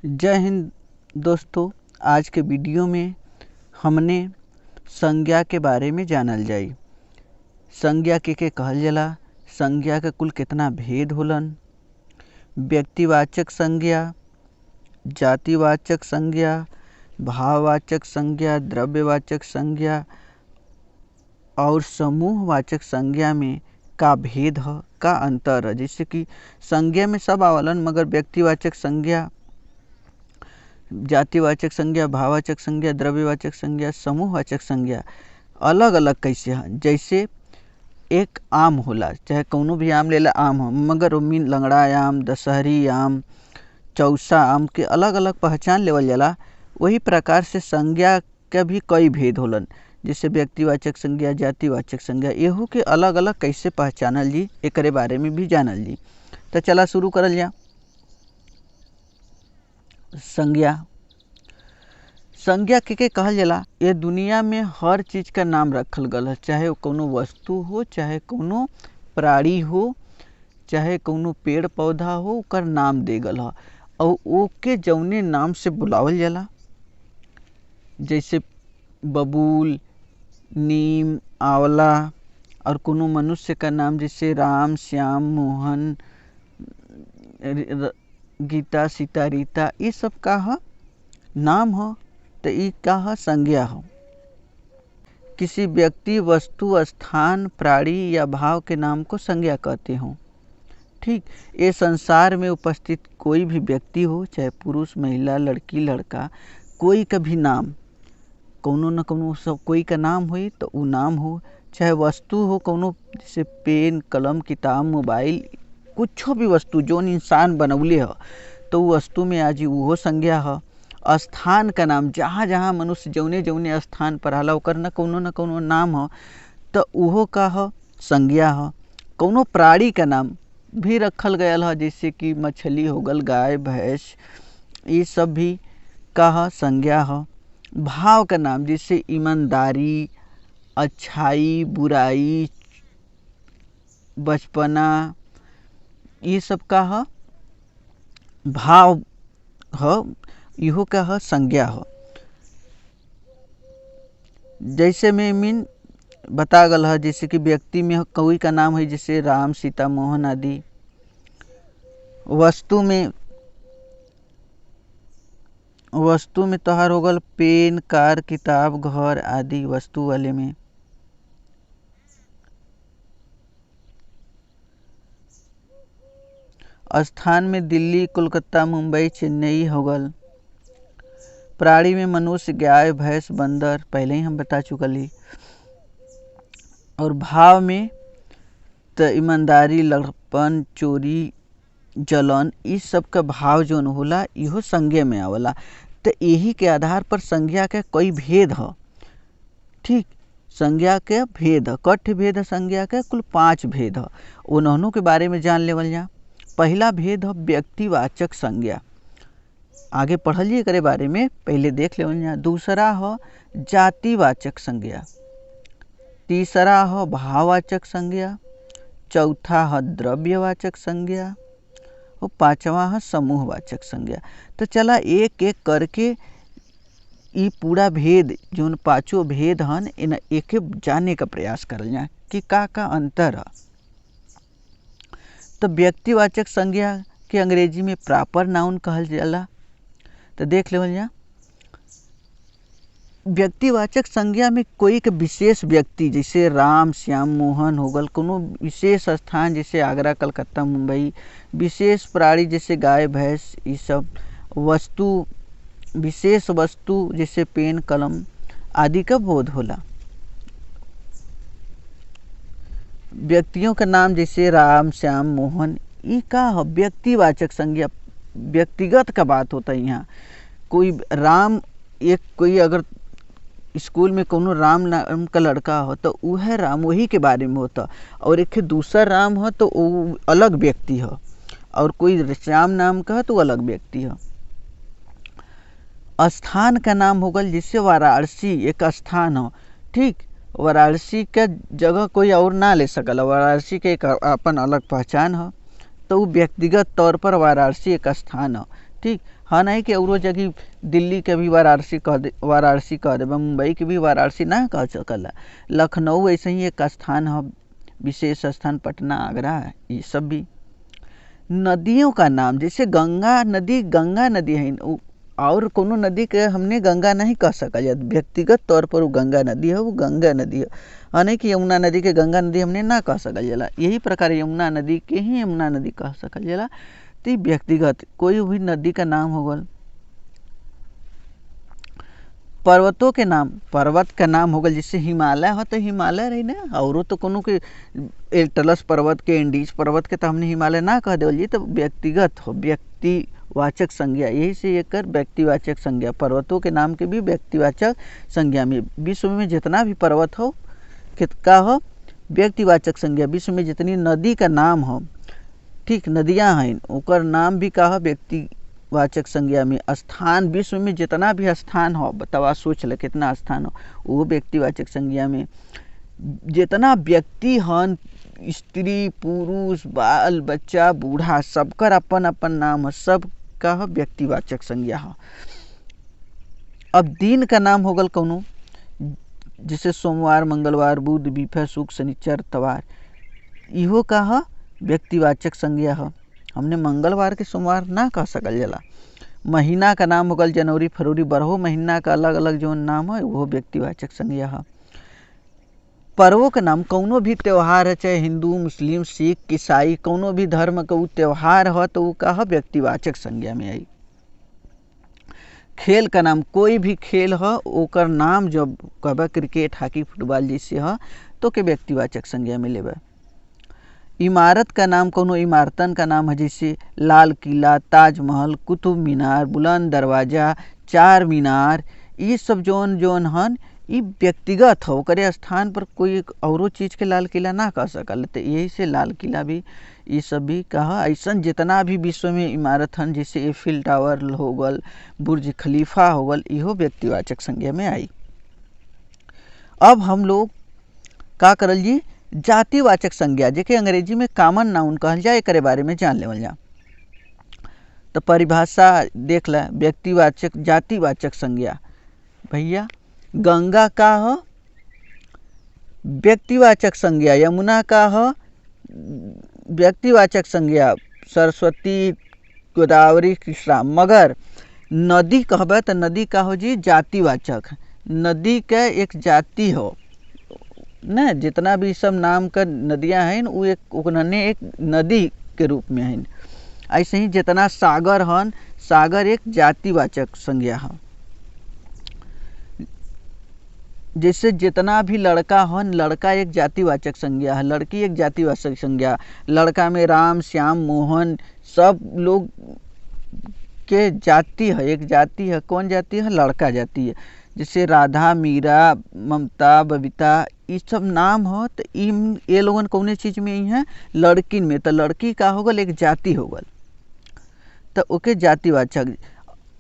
जय हिंद दोस्तों। आज के वीडियो में हमने संज्ञा के बारे में जानल जाई। संज्ञा के कहल जाला, संज्ञा के कुल कितना भेद होलन, व्यक्तिवाचक संज्ञा, जातिवाचक संज्ञा, भाववाचक संज्ञा, द्रव्यवाचक संज्ञा और समूहवाचक संज्ञा में का भेद है, का अंतर है। जैसे कि संज्ञा में सब आवलन, मगर व्यक्तिवाचक संज्ञा, जातिवाचक संज्ञा, भाववाचक संज्ञा, द्रव्यवाचक संज्ञा, समूहवाचक संज्ञा अलग अलग कैसे हैं। जैसे एक आम होला, चाहे कौनो भी आम लेला आम हो, मगर ओमिन लंगड़ा आम, दशहरी आम, चौसा आम के अलग अलग पहचान लेवल जाला। वही प्रकार से संज्ञा के भी कई भेद होलन, जैसे व्यक्तिवाचक संज्ञा, जातिवाचक संज्ञा, एहू के अलग अलग कैसे पहचानल जी, एकरे बारे में भी जानल जी। तो चला शुरू करल जा। संज्ञा के कहल जाला, ये दुनिया में हर चीज का नाम रखल गल है, चाहे कोनो वस्तु हो, चाहे कोनो प्राणी हो, चाहे कोनो पेड़ पौधा हो, ओकर नाम दे गल है और ओके जौने नाम से बुलावल जाला। जैसे बबूल, नीम, आंवला, और कोनो मनुष्य का नाम जैसे राम, श्याम, मोहन, गीता, सीता, रीता, ये सब का है नाम हो। तो ये का है संज्ञा हो। किसी व्यक्ति, वस्तु, स्थान, प्राणी या भाव के नाम को संज्ञा कहते हो। ठीक, ये संसार में उपस्थित कोई भी व्यक्ति हो, चाहे पुरुष, महिला, लड़की, लड़का, कोई का भी नाम, कोनो न कोनो सब कोई का नाम होई तो वो नाम हो। चाहे वस्तु हो, कोनो जैसे पेन, कलम, किताब, मोबाइल, कुछ भी वस्तु जोन इंसान बनौले हो तो वो वस्तु में आज वो संज्ञा है। स्थान का नाम, जहाँ जहाँ मनुष्य जौने जौने स्थान पर आला ओकर न कोनो नाम हो तो उहो का है संज्ञा है। कोनो प्राणी का नाम भी रखल गयल है, जैसे कि मछली हो गल, गाय, भैंस, ये सब भी का है संज्ञा है। भाव का नाम, जैसे ईमानदारी, अच्छाई, बुराई, बचपना, ये सब का है भाव है, इहो का है संज्ञा है। जैसे में मीन बता गल है, जैसे कि व्यक्ति में कोई का नाम है जैसे राम, सीता, मोहन आदि। वस्तु में तोहार हो गल पेन, कार, किताब, घर आदि वस्तु वाले में। स्थान में दिल्ली, कोलकाता, मुंबई, चेन्नई हो गल। प्राणी में मनुष्य, गाय, भैंस, बंदर, पहले ही हम बता चुकली। और भाव में तो ईमानदारी, लड़पन, चोरी, जलन, इस सब का भाव जोन होला इहो संज्ञा में आवला। तो यही के आधार पर संज्ञा के कई भेद है। ठीक, संज्ञा के भेद है, कठ भेद है संज्ञा के, कुल 5 भेद है। उन्होंने के बारे में जान लेवल जा। पहला भेद है व्यक्तिवाचक संज्ञा, आगे पढ़लिए करे बारे में, पहले देख लेवल जा। दूसरा है जातिवाचक संज्ञा, तीसरा है भाववाचक संज्ञा, चौथा है द्रव्यवाचक संज्ञा और पांचवा है समूहवाचक संज्ञा। तो चला एक एक करके ये पूरा भेद जो पांचों भेद हन इन एक जाने का प्रयास करल जाए कि का अंतर है। तो व्यक्तिवाचक संज्ञा के अंग्रेजी में प्रॉपर नाउन कहल जाला। तो देख लेवल जा। व्यक्तिवाचक संज्ञा में कोई के विशेष व्यक्ति, जैसे राम, श्याम, मोहन हो गल, कोनो विशेष स्थान जैसे आगरा, कलकत्ता, मुंबई, विशेष प्राणी जैसे गाय, भैंस, ये सब वस्तु, विशेष वस्तु जैसे पेन, कलम आदि का बोध होला। व्यक्तियों का नाम जैसे राम, श्याम, मोहन, ये का व्यक्तिवाचक संज्ञा, व्यक्तिगत का बात होता है। यहाँ कोई राम, एक कोई अगर स्कूल में कोनो राम नाम का लड़का हो तो वह राम वही के बारे में होता, और एक दूसरा राम हो तो वो अलग व्यक्ति हो, और कोई श्याम नाम का हो तो अलग व्यक्ति हो। स्थान का नाम हो गल, जैसे वाराणसी एक स्थान हो। ठीक, वाराणसी का जगह कोई और ना ले सकल, वाराणसी के एक अपन अलग पहचान हो, तो वो व्यक्तिगत तौर पर वाराणसी एक स्थान हो। ठीक। हाँ नहीं कि औरो जगह दिल्ली के भी वाराणसी कह दे, मुंबई के भी वाराणसी ना कह सकला। लखनऊ ऐसे ही एक स्थान है, विशेष स्थान, पटना, आगरा, ये सब भी। नदियों का नाम, जैसे गंगा नदी है, और कोनो नदी के हमने गंगा नहीं कह सकल, व्यक्तिगत तौर पर वो गंगा नदी है, वो गंगा नदी है। हाँ नहीं कि यमुना नदी के गंगा नदी हमने ना कह सकल जाला। यही प्रकार यमुना नदी के ही यमुना नदी कह सकल जाला। तो व्यक्तिगत कोई भी नदी का नाम हो गल। पर्वतों के नाम, पर्वत का नाम हो गल, जैसे हिमालय हो तो हिमालय रही ना, और तो कोनो के एल्टलस पर्वत के, एंडीज पर्वत के तो हमने हिमालय ना कह देवल जी, तो व्यक्तिगत हो, व्यक्तिवाचक संज्ञा, यही से एक व्यक्तिवाचक संज्ञा। पर्वतों के नाम के भी व्यक्तिवाचक संज्ञा में, विश्व में जितना भी पर्वत हो कितना हो व्यक्तिवाचक संज्ञा। विश्व में जितनी नदी का नाम हो, ठीक, नदियां हैं, ओकर नाम भी का हो व्यक्तिवाचक संज्ञा में। स्थान, विश्व में जितना भी स्थान हो, बतावा सोच ले कितना स्थान हो, वो व्यक्तिवाचक संज्ञा में। जितना व्यक्ति हन, स्त्री पुरुष बाल बच्चा बूढ़ा, सबकर अपन अपन नाम है, सब का हो व्यक्तिवाचक संज्ञा हो। अब दिन का नाम हो गल कौनो, जैसे सोमवार, मंगलवार, बुध, बीफा, शुक्र, शनिचर, तवार, इहो का हो व्यक्तिवाचक संज्ञा हो। हमने मंगलवार के सोमवार ना कह सकल जाला। महीना का नाम हो गल जनवरी, फरवरी, बरहो महीना का अलग अलग जो नाम है वो व्यक्तिवाचक संज्ञा है। पर्वों के नाम, कौनो भी त्यौहार है, चाहे हिंदू, मुस्लिम, सिख, ईसाई, कौनो भी धर्म का वो त्यौहार हो तो वो का हो व्यक्तिवाचक संज्ञा में आई। खेल का नाम, कोई भी खेल हो ओकर नाम जब कहबा क्रिकेट, हॉकी, फुटबॉल जैसे हो तो के व्यक्तिवाचक संज्ञा में लेबा। इमारत का नाम, कोनो इमारतन का नाम है, जैसे लाल किला, ताजमहल, कुतुब मीनार, बुलंद दरवाजा, चार मीनार, ये सब जोन जोन हन ये व्यक्तिगत हो, ओकरे स्थान पर कोई औरो चीज़ के लाल किला ना कह सकल। तो यही से लाल किला भी, ये सब भी कहा। ऐसा जितना भी विश्व में इमारत हन, जैसे एफिल टावर हो गल, बुर्ज खलीफा हो गल, इहो व्यक्तिवाचक संज्ञा में आई। अब हम लोग का करल जी, जातिवाचक संज्ञा, जेके अंग्रेजी में कॉमन नाउन कहल जाए, एकरे बारे में जान लेवल जा। तो परिभाषा देख ला, व्यक्तिवाचक जातिवाचक संज्ञा। भैया गंगा का हो व्यक्तिवाचक संज्ञा, यमुना का हो व्यक्तिवाचक संज्ञा, सरस्वती, गोदावरी, कृष्णा। मगर नदी कहबे तो नदी का हो जी जातिवाचक, नदी के एक जाति हो न, जितना भी सब नाम का नदियां हैं वो एक उन्होंने एक नदी के रूप में हैं। ऐसे ही जितना सागर हन, सागर एक जातिवाचक संज्ञा है। जैसे जितना भी लड़का हन, लड़का एक जातिवाचक संज्ञा है, लड़की एक जातिवाचक संज्ञा। लड़का में राम, श्याम, मोहन, सब लोग के जाति है, एक जाति है। कौन जाति है? लड़का जाति है। जैसे राधा, मीरा, ममता, बबीता, ये सब नाम हो तो ये लोगन कौने चीज़ में ही है? लड़किन में। तो लड़की का होगल एक जाति होगल, तो ओके जातिवाचक।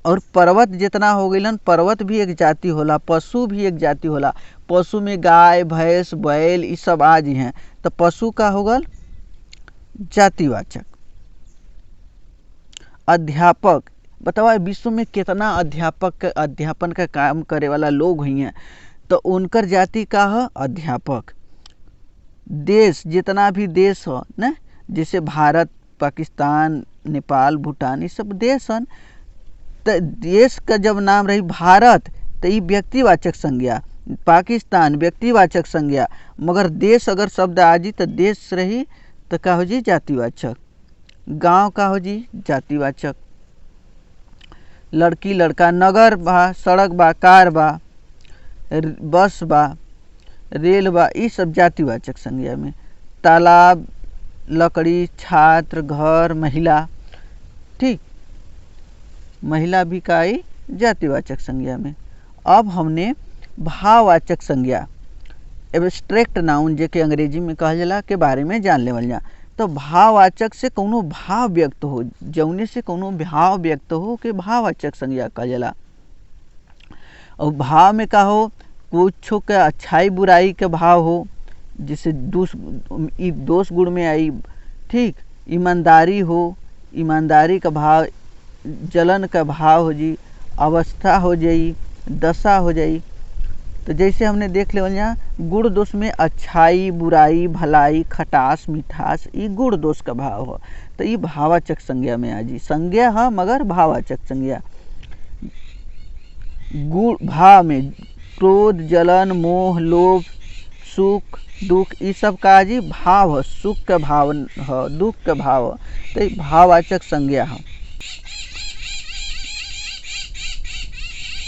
और पर्वत जितना हो गइलन, पर्वत भी एक जाति होला, पशु भी एक जाति होला। पशु में गाय, भैंस, बैल ये सब आज हैं, तो पशु का होगल जातिवाचक। अध्यापक, बताओ विश्व में कितना अध्यापक, अध्यापन का काम करे वाला लोग हुई हैं, तो उनकर जाति का है अध्यापक। देश, जितना भी देश हो न, जैसे भारत, पाकिस्तान, नेपाल, भूटान, ये सब देश हैं, तो देश का जब नाम रही भारत तो ये व्यक्तिवाचक संज्ञा, पाकिस्तान व्यक्तिवाचक संज्ञा। मगर देश अगर शब्द आ जी तो देश रही तो का हो जी जातिवाचक। गांव का हो जी जातिवाचक। लड़की, लड़का, नगर बा, सड़क बा, कार बा, बस बा, रेल बा, ये सब जातिवाचक संज्ञा में। तालाब, लकड़ी, छात्र, घर, महिला, ठीक, महिला भी का आई जातिवाचक संज्ञा में। अब हमने भाववाचक संज्ञा, एब्स्ट्रैक्ट नाउन जेके अंग्रेजी में कहल जाला के बारे में जान लेवल जा। तो भाववाचक से कोनो भाव व्यक्त हो, जौने से कोनो भाव व्यक्त हो के भाववाचक संज्ञा कहल जाला। और भाव में का हो, कुछ के अच्छाई बुराई के भाव हो, जैसे दोष गुण में आई, ठीक, ईमानदारी हो, ईमानदारी का भाव, जलन का भाव हो जी, अवस्था हो जाई, दशा हो जाई। तो जैसे हमने देख ले यहाँ गुण दोष में अच्छाई, बुराई, भलाई, खटास, मिठास, ये गुण दोष का भाव हो। तो ये भाववाचक संज्ञा में आ जी। संज्ञा है मगर भाववाचक संज्ञा। गुण भाव में क्रोध, जलन, मोह, लोभ, सुख, दुख, ये सब का जी भाव है। सुख का भाव है, दुख का भाव है, तो ये भाववाचक संज्ञा है।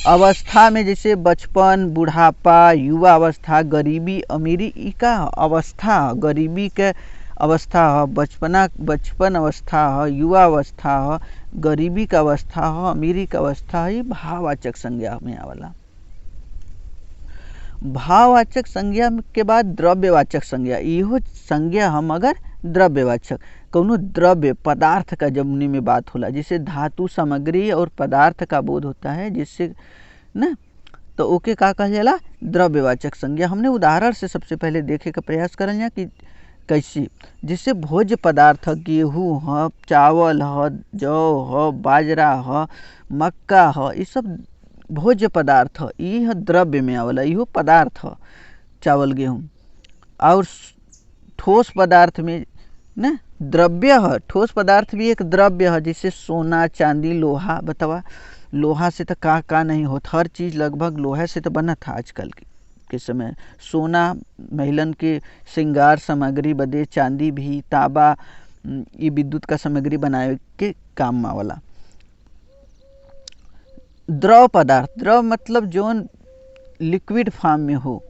अवस्था में जैसे बचपन, बुढ़ापा, युवा अवस्था, गरीबी, अमीरी, ई का अवस्था, गरीबी के अवस्था है, बचपन अवस्था है, युवा अवस्था है, गरीबी का अवस्था है, अमीरी का अवस्था है, ये भाववाचक संज्ञा में आवाला। भाववाचक संज्ञा के बाद द्रव्यवाचक संज्ञा। इहो संज्ञा हम अगर द्रव्यवाचक कौनो द्रव्य पदार्थ का जमुनी में बात होला, जिससे धातु, सामग्री और पदार्थ का बोध होता है, जिससे ना, तो ओके का कहल जाला द्रव्यवाचक संज्ञा। हमने उदाहरण से सबसे पहले देखे का प्रयास करल जा कि कैसे, जिससे भोज्य पदार्थ गेहूँ है, चावल है, जौ है, बाजरा है, मक्का है, ये सब भोज्य पदार्थ है, ये द्रव्य में आवेला, इहो पदार्थ है चावल गेहूँ। और ठोस पदार्थ में ना द्रव्य है, ठोस पदार्थ भी एक द्रव्य है, जैसे सोना, चांदी, लोहा। बतावा लोहा से तो का नहीं होता, हर चीज़ लगभग लोहे से तो बना था आजकल के समय। सोना महिलन के श्रृंगार सामग्री बदे, चांदी भी, तांबा, ये विद्युत का सामग्री बनाए के काम में आवेला। द्रव पदार्थ, द्रव मतलब जोन लिक्विड फॉर्म में हो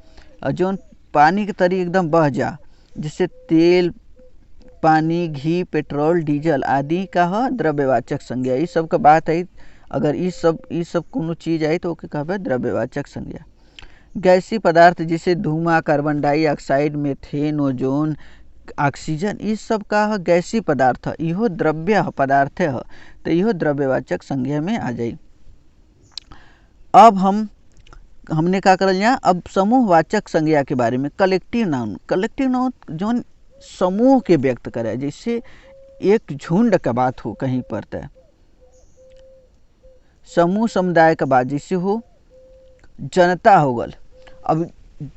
और जोन पानी के तरी एकदम बह जा, जिससे तेल, पानी, घी, पेट्रोल, डीजल आदि का है द्रव्यवाचक संज्ञा। ये सब का बात है, अगर ये सब कोनो चीज आई तो ओके कहबे द्रव्यवाचक संज्ञा। गैसीय पदार्थ जैसे धुआं, carbon dioxide, methane, ozone, oxygen, ये सब का है गैसीय पदार्थ, इहो द्रव्य पदार्थ है, तो इहो द्रव्यवाचक संज्ञा में आ जाए। अब हमने क्या करल यहाँ, अब समूहवाचक संज्ञा के बारे में। कलेक्टिव नाउन, कलेक्टिव नाउन जोन समूह के व्यक्त करे, जैसे एक झुंड का बात हो कहीं पर, तय समूह समुदाय का बात, जैसे हो जनता हो गल। अब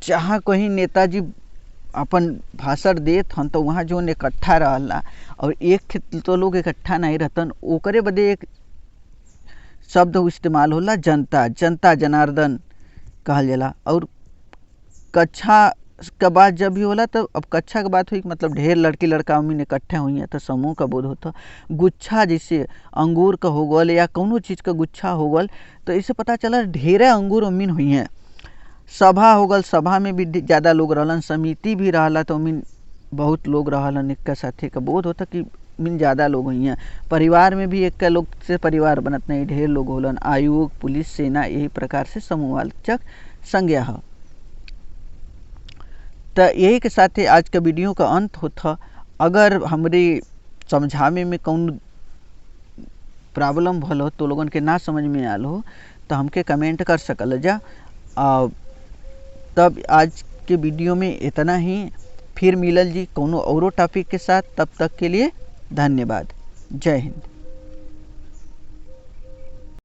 जहाँ कहीं नेताजी अपन भाषण देत हन तो वहाँ जो इकट्ठा रहला, और एक तो लोग इकट्ठा नहीं रहतन, ओकरे बदे एक शब्द इस्तेमाल होला जनता, जनता जनार्दन कहल जाला। और कक्षा का बात जब भी होला, तो अब कक्षा की बात हुई मतलब ढेर लड़की लड़का उम्मीन इकट्ठे हुई हैं, तो समूह का बोध होता। गुच्छा जैसे अंगूर का हो गल या कोनो चीज़ का गुच्छा हो गल, तो इससे पता चला ढेरे अंगूर उम्मीन हुई हैं। सभा हो गल, सभा में भी ज़्यादा लोग रहलन, समिति भी रहला तो उम्मीन बहुत लोग रहलन, एक साथे का बोध होता कि उम्मीन ज़्यादा लोग हुई हैं। परिवार में भी एक लोग से परिवार बनत नहीं, ढेर लोग होलन। आयोग, पुलिस, सेना, यही प्रकार से समूहवाचक संज्ञा है। तो यही के साथ आज का वीडियो का अंत होता। अगर हमारे समझावे में कौन प्रॉब्लम भल हो, तो लोगन के ना समझ में आल हो, तो हमके कमेंट कर सकल जा। तब आज के वीडियो में इतना ही, फिर मिलल जी कोनो औरो टॉपिक के साथ। तब तक के लिए धन्यवाद। जय हिंद।